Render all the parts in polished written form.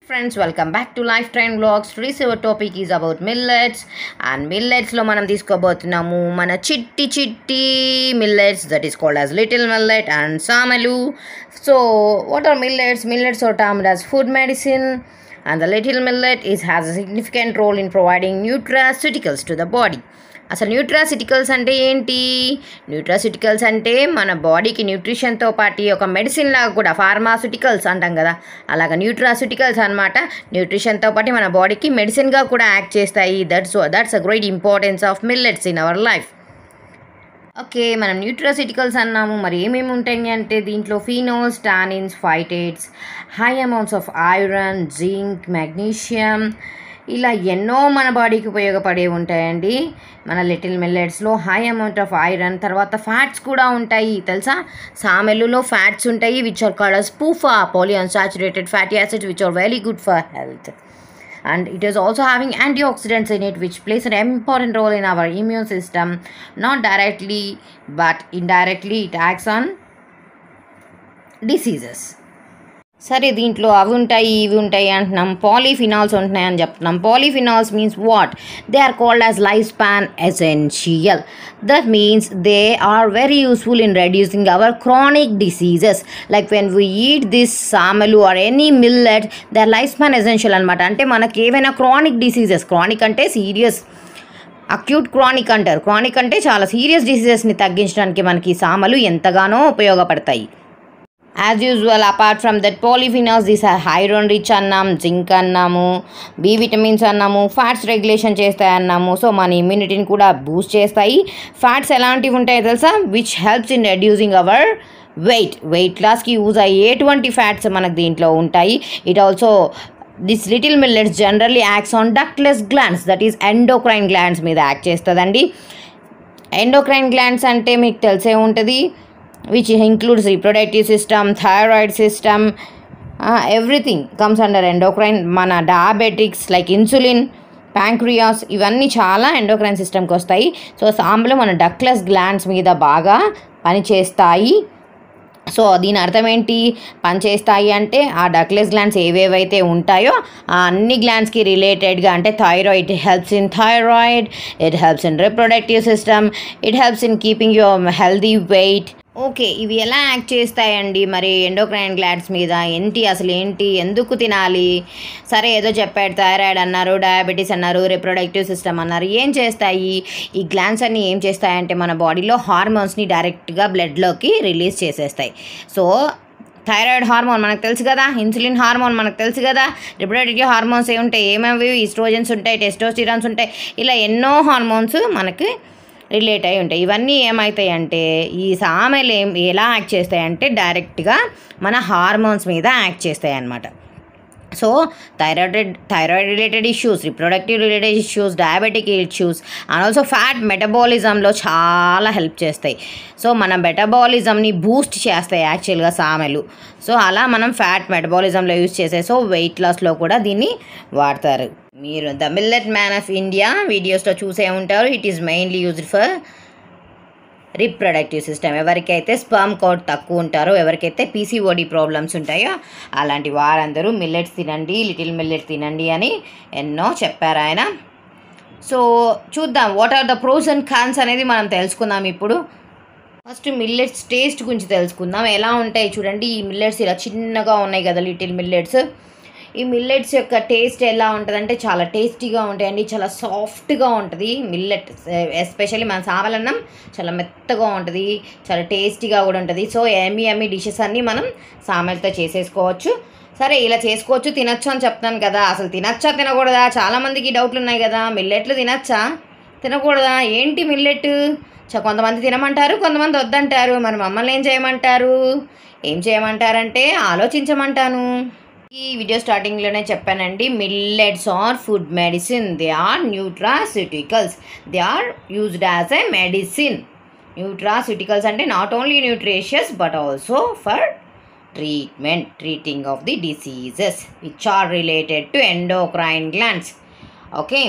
Friends, welcome back to Lifetime Vlogs. Today's our topic is about millets, and millets lo manam తీసుకోబోతున్నాము మన చిట్టి millets, that is called as little millet and samelu. So what are millets? Millets are termed as food medicine, and the little millet has a significant role in providing nutraceuticals to the body. అసలు nutraceuticals అంటే ఏంటి? Nutraceuticals అంటే మన బాడీకి న్యూట్రిషన్తో పాటు ఒక medicine లాగా కూడా, ఫార్మాసిటికల్స్ అంటాం కదా, అలాగ న్యూట్రాసిటికల్స్ అనమాట. న్యూట్రిషన్తో పాటు మన బాడీకి మెడిసిన్గా కూడా యాక్ట్ చేస్తాయి. That's a great importance of millets in our life. Okay, మనం న్యూట్రాసిటికల్స్ అన్నాము. మరి ఏమేమి ఉంటాయి అంటే దీంట్లో phenols, tannins, phytates, high amounts of iron, zinc, magnesium, ఇలా ఎన్నో మన బాడీకి ఉపయోగపడే ఉంటాయండి. మన లిటిల్ మిల్లెట్స్లో హై అమౌంట్ ఆఫ్ ఐరన్, తర్వాత ఫ్యాట్స్ కూడా ఉంటాయి. తెలుసా, సామెలులో ఫ్యాట్స్ ఉంటాయి which are called as PUFA, polyunsaturated fatty acids, which are very good for health. And it is also having antioxidants in it, which plays an important role in our immune system. Not directly but indirectly it acts on diseases. సరే, దీంట్లో అవి ఉంటాయి ఇవి ఉంటాయి అంటున్నాం. Polyphenols ఉంటున్నాయని చెప్తున్నాం. Polyphenols means what? They are called as life span essential. That means they are very useful in reducing our chronic diseases. Like when we eat this సామెలు or any millet, they are life span essential అనమాట. అంటే మనకి ఏవైనా chronic diseases, chronic అంటే serious, acute chronic అంటారు. Chronic అంటే చాలా serious డిసీజెస్ని తగ్గించడానికి మనకి సామలు ఎంతగానో ఉపయోగపడతాయి. As usual, apart from that polyphenols, these are iron rich అన్నాం, జింక్ అన్నాము, బి విటమిన్స్ అన్నాము, ఫ్యాట్స్ రెగ్యులేషన్ చేస్తాయి అన్నాము. సో మన ఇమ్యూనిటీని కూడా బూస్ట్ చేస్తాయి. ఫ్యాట్స్ ఎలాంటివి ఉంటాయో తెలుసా? Which helps in reducing our weight లాస్కి యూజ్ అయ్యేటువంటి ఫ్యాట్స్ మనకు దీంట్లో ఉంటాయి. It also this little millets generally acts on ductless glands, that is endocrine glands మీద యాక్ట్ చేస్తుందండి. ఎండోక్రైన్ గ్లాండ్స్ అంటే మీకు తెలిసే ఉంటుంది, which includes reproductive system, thyroid system, everything comes under endocrine. మన డయాబెటిక్స్ లైక్ ఇన్సులిన్, ప్యాంక్రియాస్, ఇవన్నీ చాలా endocrine సిస్టమ్కి వస్తాయి. సో సాంబలు మన డక్లెస్ గ్లాండ్స్ మీద బాగా పనిచేస్తాయి. సో దీని అర్థం ఏంటి? పనిచేస్తాయి అంటే ఆ డక్లెస్ గ్లాండ్స్ ఏవేవైతే ఉంటాయో ఆ అన్ని గ్లాండ్స్కి రిలేటెడ్గా, అంటే thyroid, it helps in thyroid, it helps in reproductive system, it helps in keeping your healthy weight. Okay, ఇవి ఎలా యాక్ట్ చేస్తాయండి మరి ఎండోక్రైన్ గ్లాండ్స్ మీద? అసలు ఏంటి, ఎందుకు తినాలి? సరే, ఏదో చెప్పాడు, థైరాయిడ్ అన్నారు, డయాబెటీస్ అన్నారు, రిప్రొడక్టివ్ సిస్టమ్ అన్నారు. ఏం చేస్తాయి ఈ గ్లాండ్స్ అన్నీ? ఏం చేస్తాయంటే మన బాడీలో హార్మోన్స్ని డైరెక్ట్గా బ్లడ్లోకి రిలీజ్ చేసేస్తాయి. సో థైరాయిడ్ హార్మోన్ మనకు తెలుసు కదా, ఇన్సులిన్ హార్మోన్ మనకు తెలుసు కదా, రిప్రొడక్టివ్ హార్మోన్స్ ఏముంటాయి, ఏమేమి ఈస్ట్రోజన్స్ ఉంటాయి, టెస్టోస్టిరాన్స్ ఉంటాయి, ఇలా ఎన్నో హార్మోన్స్ మనకి రిలేట్ అయి ఉంటాయి. ఇవన్నీ ఏమవుతాయి అంటే ఈ సామెలు ఎలా యాక్ట్ చేస్తాయంటే డైరెక్ట్గా మన హార్మోన్స్ మీద యాక్ట్ చేస్తాయి అన్నమాట. So thyroid related issues, reproductive related issues, diabetic issues and also fat మెటబాలిజంలో చాలా హెల్ప్ చేస్తాయి. సో మన మెటబాలిజంని బూస్ట్ చేస్తాయి యాక్చువల్గా సామెలు. సో అలా మనం ఫ్యాట్ మెటబాలిజంలో యూజ్ చేసే, సో వెయిట్ లాస్లో కూడా దీన్ని వాడతారు. మీరు the millet man of India వీడియోస్లో చూసే ఉంటారు. It is mainly used for reproductive system. ఎవరికైతే స్పర్మ్ కౌంట్ తక్కువ ఉంటారో, ఎవరికైతే పీసీఓడి ప్రాబ్లమ్స్ ఉంటాయో అలాంటి వారందరూ మిల్లెట్స్ తినండి, లిటిల్ మిల్లెట్స్ తినండి అని ఎన్నో చెప్పారు ఆయన. సో చూద్దాం what are the pros and cons అనేది మనం తెలుసుకుందాం ఇప్పుడు. ఫస్ట్ మిల్లెట్స్ టేస్ట్ గురించి తెలుసుకుందాం. ఎలా ఉంటాయి చూడండి. ఈ మిల్లెట్స్ ఇలా చిన్నగా ఉన్నాయి కదా లిటిల్ మిల్లెట్స్. ఈ మిల్లెట్స్ యొక్క టేస్ట్ ఎలా ఉంటుంది అంటే చాలా టేస్టీగా ఉంటాయండి, చాలా సాఫ్ట్గా ఉంటుంది మిల్లెట్. ఎస్పెషల్లీ మన సామలన్నం చాలా మెత్తగా ఉంటుంది, చాలా టేస్టీగా కూడా ఉంటుంది. సో ఎమ్మీ డిషెస్ అన్నీ మనం సామెలతో చేసేసుకోవచ్చు. సరే, ఇలా చేసుకోవచ్చు, తినచ్చు అని చెప్తాను కదా. అసలు తినచ్చా తినకూడదా? చాలామందికి డౌట్లు ఉన్నాయి కదా. మిల్లెట్లు తినచ్చా తినకూడదా? ఏంటి మిల్లెట్? కొంతమంది తినమంటారు, కొంతమంది వద్దంటారు. మరి మమ్మల్ని ఏం చేయమంటారంటే ఆలోచించమంటాను. ఈ వీడియో స్టార్టింగ్లోనే చెప్పానండి, millets are food medicine. They are nutraceuticals. They are used as a medicine. Nutraceuticals అంటే not only nutritious but also for treating of the diseases which are related to endocrine glands. Okay,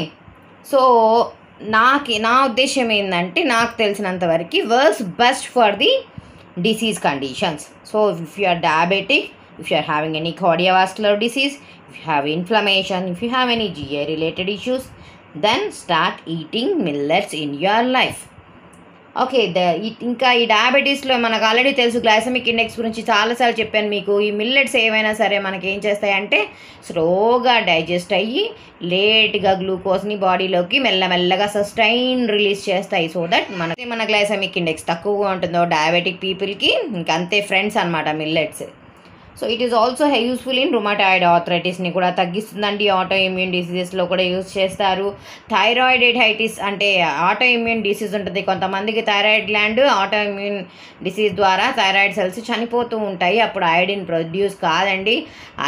so నా ఉద్దేశం ఏంటంటే, నాకు తెలిసినంత వరకు works best for the disease conditions. So if you are diabetic, if you are having any cardiovascular disease, if you have inflammation, if you have any GI related issues, then start eating millets in your life. Okay, ఇంకా ఈ డయాబెటీస్లో మనకు already తెలుసు, glycemic index గురించి చాలాసార్లు చెప్పాను మీకు. ఈ millets ఏవైనా సరే మనకి ఏం చేస్తాయంటే స్లోగా డైజెస్ట్ అయ్యి లేట్గా గ్లూకోజ్ని బాడీలోకి మెల్లమెల్లగా సస్టైన్ రిలీజ్ చేస్తాయి. సో దట్ మన గ్లైసెమిక్ ఇండెక్స్ తక్కువగా ఉంటుందో డయాబెటిక్ పీపుల్కి ఇంకంతే ఫ్రెండ్స్ అనమాట millets. So it is also useful in rheumatoid ఆర్థరైటిస్ని కూడా తగ్గిస్తుందండి. ఆటో ఇమ్యూన్ డిసీజెస్లో కూడా యూజ్ చేస్తారు. థైరాయిడైటిస్ అంటే ఆటో ఇమ్యూన్ డిసీజ్ ఉంటుంది కొంతమందికి. Thyroid gland auto immune disease ద్వారా థైరాయిడ్ సెల్స్ చనిపోతూ ఉంటాయి, అప్పుడు ఐడిన్ ప్రొడ్యూస్ కాదండి.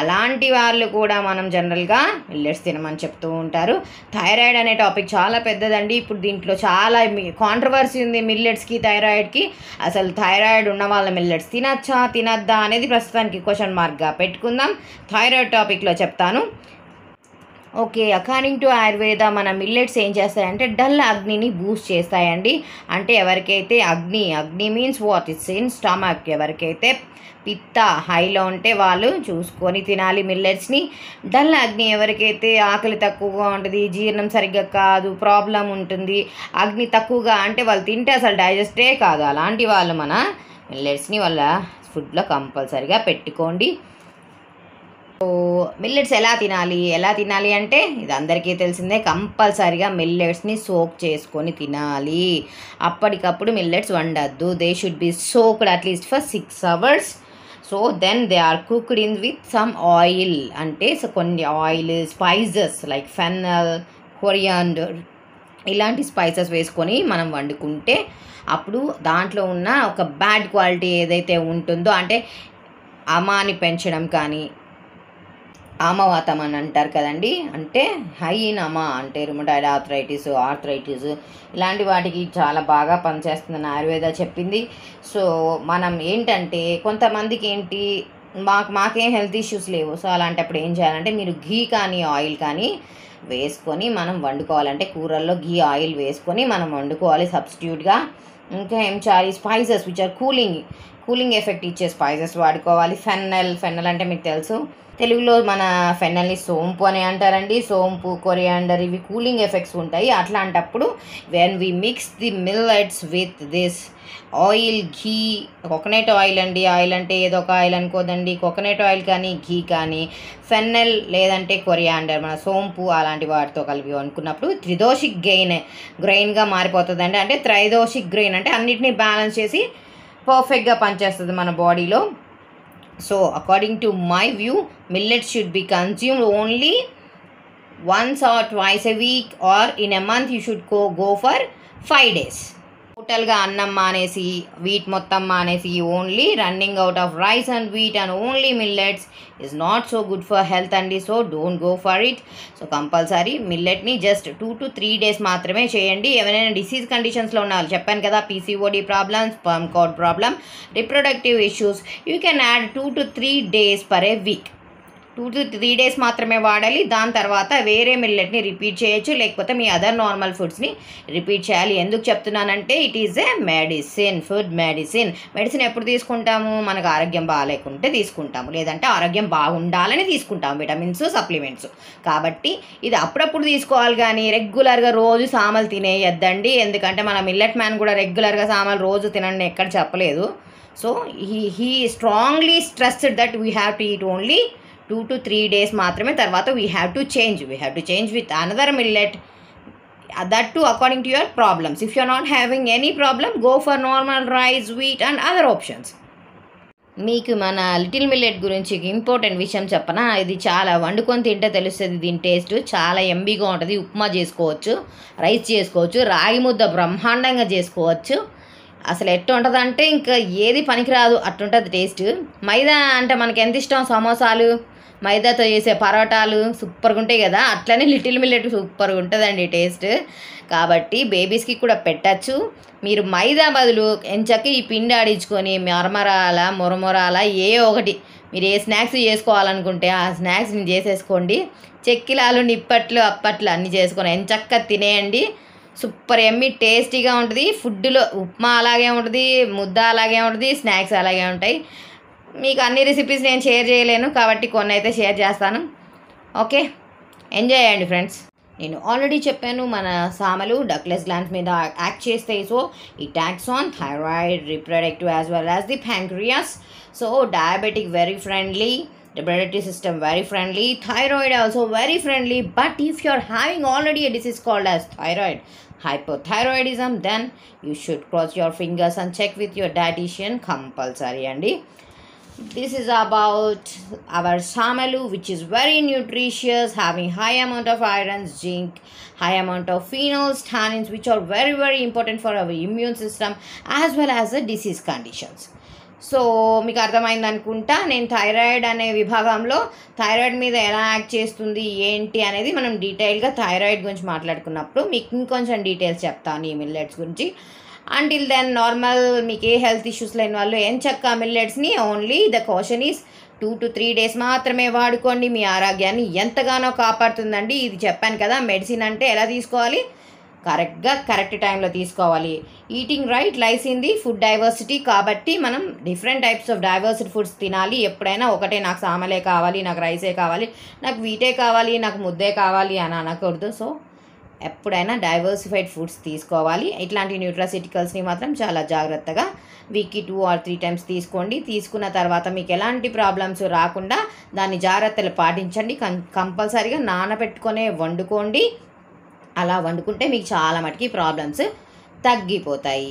అలాంటి వాళ్ళు కూడా మనం జనరల్గా మిల్లెట్స్ తినమని చెప్తూ ఉంటారు. థైరాయిడ్ అనే టాపిక్ చాలా పెద్దదండి. ఇప్పుడు దీంట్లో చాలా కాంట్రవర్సీ ఉంది మిల్లెట్స్కి థైరాయిడ్కి. అసలు థైరాయిడ్ ఉన్న వాళ్ళ మిల్లెట్స్ తినచ్చా తినద్దా అనేది ప్రస్తుతానికి క్వశ్చన్ మార్క్గా పెట్టుకుందాం. థైరాయిడ్ టాపిక్లో చెప్తాను. ఓకే, అకార్డింగ్ టు ఆయుర్వేద మన మిల్లెట్స్ ఏం చేస్తాయంటే డల్ అగ్నిని బూస్ట్ చేస్తాయండి. అంటే ఎవరికైతే అగ్ని means what it's in stomach, ఎవరికైతే పిత్త హైలో ఉంటే వాళ్ళు చూసుకొని తినాలి మిల్లెట్స్ని. డల్ అగ్ని ఎవరికైతే ఆకలి తక్కువగా ఉంటుంది, జీర్ణం సరిగ్గా కాదు, ప్రాబ్లం ఉంటుంది, అగ్ని తక్కువగా అంటే వాళ్ళు తింటే అసలు డైజెస్టే కాదు, అలాంటి వాళ్ళు మన మిల్లెట్స్ని వాళ్ళ ఫుడ్లో కంపల్సరీగా పెట్టుకోండి. సో మిల్లెట్స్ ఎలా తినాలి అంటే ఇది అందరికీ తెలిసిందే. కంపల్సరీగా మిల్లెట్స్ని సోక్ చేసుకొని తినాలి. అప్పటికప్పుడు మిల్లెట్స్ వండద్దు. They should be soaked at least for 6 hours. So then they are cooked in with some oil. అంటే కొన్ని oil spices like fennel, coriander ఇలాంటి స్పైసెస్ వేసుకొని మనం వండుకుంటే అప్పుడు దాంట్లో ఉన్న ఒక బ్యాడ్ క్వాలిటీ ఏదైతే ఉంటుందో, అంటే అమాని పెంచడం కానీ, ఆమవాతం అని అంటారు కదండి, అంటే హై ఇన్ అమా అంటే రుమటాయిడ్ ఆర్థరైటిస్ ఇలాంటి వాటికి చాలా బాగా పనిచేస్తుందని ఆయుర్వేద చెప్పింది. సో మనం ఏంటంటే కొంతమందికి ఏంటి మాకేం హెల్త్ ఇష్యూస్ లేవు. సో అలాంటప్పుడు ఏం చేయాలంటే మీరు ఘీ కానీ ఆయిల్ కానీ వేసుకొని మనం వండుకోవాలంటే కూరల్లో ఘీ ఆయిల్ వేసుకొని మనం వండుకోవాలి సబ్స్టిట్యూట్గా. ఇంకా ఏం చేయాలి, spices which are cooling effect ఇచ్చే స్పైసెస్ వాడుకోవాలి. ఫెన్నల్ అంటే మీకు తెలుసు, తెలుగులో మన ఫెన్నల్ని సోంపు అని అంటారండి. సోంపు, కొరియాండర్ ఇవి కూలింగ్ ఎఫెక్ట్స్ ఉంటాయి. అట్లాంటప్పుడు when we mix the millets with this oil, ghee, coconut oil అండి, ఆయిల్ అంటే ఏదో ఒక ఆయిల్ అనుకోదండి, కోకోనట్ ఆయిల్ కానీ ఘీ కానీ ఫెన్నెల్ లేదంటే కొరియాండర్ మన సోంపు అలాంటి వాటితో కలిపి అనుకున్నప్పుడు త్రిదోషిక్ గ్రెయిన్గా మారిపోతుందండి. అంటే త్రైదోషిక్ గ్రెయిన్ అంటే అన్నిటినీ బ్యాలెన్స్ చేసి పర్ఫెక్ట్గా పనిచేస్తుంది మన బాడీలో. So according to my view millets should be consumed only once or twice a week, or in a month you should go for 5 days. టోటల్గా అన్నం మానేసి వీట్ మొత్తం మానేసి only running out of rice and wheat and only millets is not so good for health అండి. So don't go for it. So compulsory మిల్లెట్ని just 2 to 3 days మాత్రమే చేయండి. ఎవరైనా డిసీజ్ కండిషన్స్లో ఉన్న వాళ్ళు చెప్పాను కదా, PCOD problems, sperm count problem, reproductive issues, you can add 2 to 3 days per a week. 2 to 3 days మాత్రమే వాడాలి. దాని తర్వాత వేరే మిల్లెట్ని రిపీట్ చేయొచ్చు, లేకపోతే మీ అదర్ నార్మల్ ఫుడ్స్ని రిపీట్ చేయాలి. ఎందుకు చెప్తున్నానంటే it is a food medicine ఎప్పుడు తీసుకుంటాము, మనకు ఆరోగ్యం బాగాలేకుంటే తీసుకుంటాము, లేదంటే ఆరోగ్యం బాగుండాలని తీసుకుంటాము విటమిన్స్, సప్లిమెంట్స్. కాబట్టి ఇది అప్పుడప్పుడు తీసుకోవాలి కానీ రెగ్యులర్గా రోజు సామలు తినేయద్దండి. ఎందుకంటే మన మిల్లెట్ మ్యాన్ కూడా రెగ్యులర్గా సామలు రోజు తినండి ఎక్కడ చెప్పలేదు. So he strongly stressed that we have to eat only 2 to 3 days మాత్రమే. తర్వాత we have to change with another millet, that too according to your problems. If you are not having any problem, go for normal rice, wheat and other options. మీకు మన little millet గురించి important విషయం చెప్పనా, ఇది చాలా వండుకొని తింటే తెలుస్తుంది. దీని టేస్ట్ చాలా ఎంబీగా ఉంటుంది. ఉప్మా చేసుకోవచ్చు, రైస్ చేసుకోవచ్చు, రాగి ముద్ద బ్రహ్మాండంగా చేసుకోవచ్చు. అసలు ఎట్టు ఉంటుందంటే ఇంకా ఏది పనికిరాదు అట్టుంటుంది టేస్ట్. మైదా అంటే మనకి ఎంత ఇష్టం, సమోసాలు, మైదాతో చేసే పరోటాలు సూపర్గా ఉంటాయి కదా, అట్లనే లిటిల్ మిల్లెట్ సూపర్గా ఉంటుందండి టేస్ట్. కాబట్టి బేబీస్కి కూడా పెట్టచ్చు. మీరు మైదా బదులు ఎంచక్క ఈ పిండి ఆడించుకొని మురమరాల ఏ ఒకటి మీరు ఏ స్నాక్స్ చేసుకోవాలనుకుంటే ఆ స్నాక్స్ని చేసేసుకోండి. చెక్కిలాలు, నిప్పట్లు, అప్పట్లు అన్నీ చేసుకొని ఎంచక్క తినేయండి. సూపర్ ఎమ్మి టేస్టీగా ఉంటుంది. ఫుడ్లో ఉప్మా అలాగే ఉంటుంది, ముద్ద అలాగే ఉంటుంది, స్నాక్స్ అలాగే ఉంటాయి. మీకు అన్ని రెసిపీస్ నేను షేర్ చేయలేను కాబట్టి కొన్ని అయితే షేర్ చేస్తాను. ఓకే, ఎంజాయ్ చేయండి ఫ్రెండ్స్. నేను ఆల్రెడీ చెప్పాను మన సామలు డక్లెస్ గ్లాండ్స్ మీద యాక్ట్ చేస్తాయి. So it acts on thyroid, reproductive as well as the pancreas. So diabetic very friendly, reproductive system very friendly, thyroid also very friendly. But if you're having already a disease called as thyroid hypothyroidism, then you should cross your fingers and check with your dietitian compulsory. Andi, this is about our samalu, which is very nutritious, having high amount of iron, zinc, high amount of phenols, tannins, which are very very important for our immune system as well as the disease conditions. So మీకు అర్థమైంది అనుకుంటా. నేను thyroid అనే విభాగంలో thyroid మీద ఎలా act చేస్తుంది ఏంటి అనేది మనం డీటెయిల్గా థైరాయిడ్ గురించి మాట్లాడుకున్నప్పుడు మీకు ఇంకొంచెం డీటెయిల్స్ చెప్తాను ఈ మిల్లెట్స్ గురించి. అంటిల్ దెన్ నార్మల్ మీకు ఏ హెల్త్ ఇష్యూస్ లేని వాళ్ళు ఎంచక్కా మిల్లెట్స్ని only the caution is 2 to 3 days మాత్రమే వాడుకోండి. మీ ఆరోగ్యాన్ని ఎంతగానో కాపాడుతుందండి. ఇది చెప్పాను కదా, మెడిసిన్ అంటే ఎలా తీసుకోవాలి, కరెక్ట్గా కరెక్ట్ టైంలో తీసుకోవాలి. Eating right lies in the food diversity. కాబట్టి మనం different types of diversity foods తినాలి. ఎప్పుడైనా ఒకటే నాకు సామలే కావాలి, నాకు రైసే కావాలి, నాకు వీటే కావాలి, నాకు ముద్దే కావాలి అని అనకూడదు. సో ఎప్పుడైనా డైవర్సిఫైడ్ ఫుడ్స్ తీసుకోవాలి. ఇట్లాంటి న్యూట్రాసిటికల్స్ని మాత్రం చాలా జాగ్రత్తగా వీక్కి 2 or 3 times తీసుకోండి. తీసుకున్న తర్వాత మీకు ఎలాంటి ప్రాబ్లమ్స్ రాకుండా దాన్ని జాగ్రత్తలు పాటించండి. కంపల్సరీగా నానబెట్టుకొనే వండుకోండి. అలా వండుకుంటే మీకు చాలా మటుకి ప్రాబ్లమ్స్ తగ్గిపోతాయి.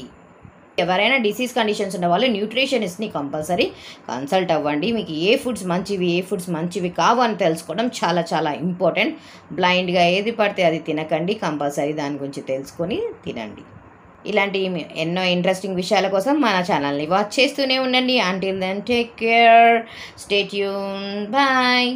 ఎవరైనా డిసీజ్ కండిషన్స్ ఉన్న వాళ్ళు న్యూట్రిషనిస్ట్ని కంపల్సరీ కన్సల్ట్ అవ్వండి. మీకు ఏ ఫుడ్స్ మంచివి ఏ ఫుడ్స్ మంచివి కావు అని తెలుసుకోవడం చాలా చాలా ఇంపార్టెంట్. బ్లైండ్గా ఏది పడితే అది తినకండి, కంపల్సరీ దాని గురించి తెలుసుకొని తినండి. ఇలాంటి ఎన్నో ఇంట్రెస్టింగ్ విషయాల కోసం మన ఛానల్ని వాచ్ చేస్తూనే ఉండండి. Until then take care, stay tune, bye.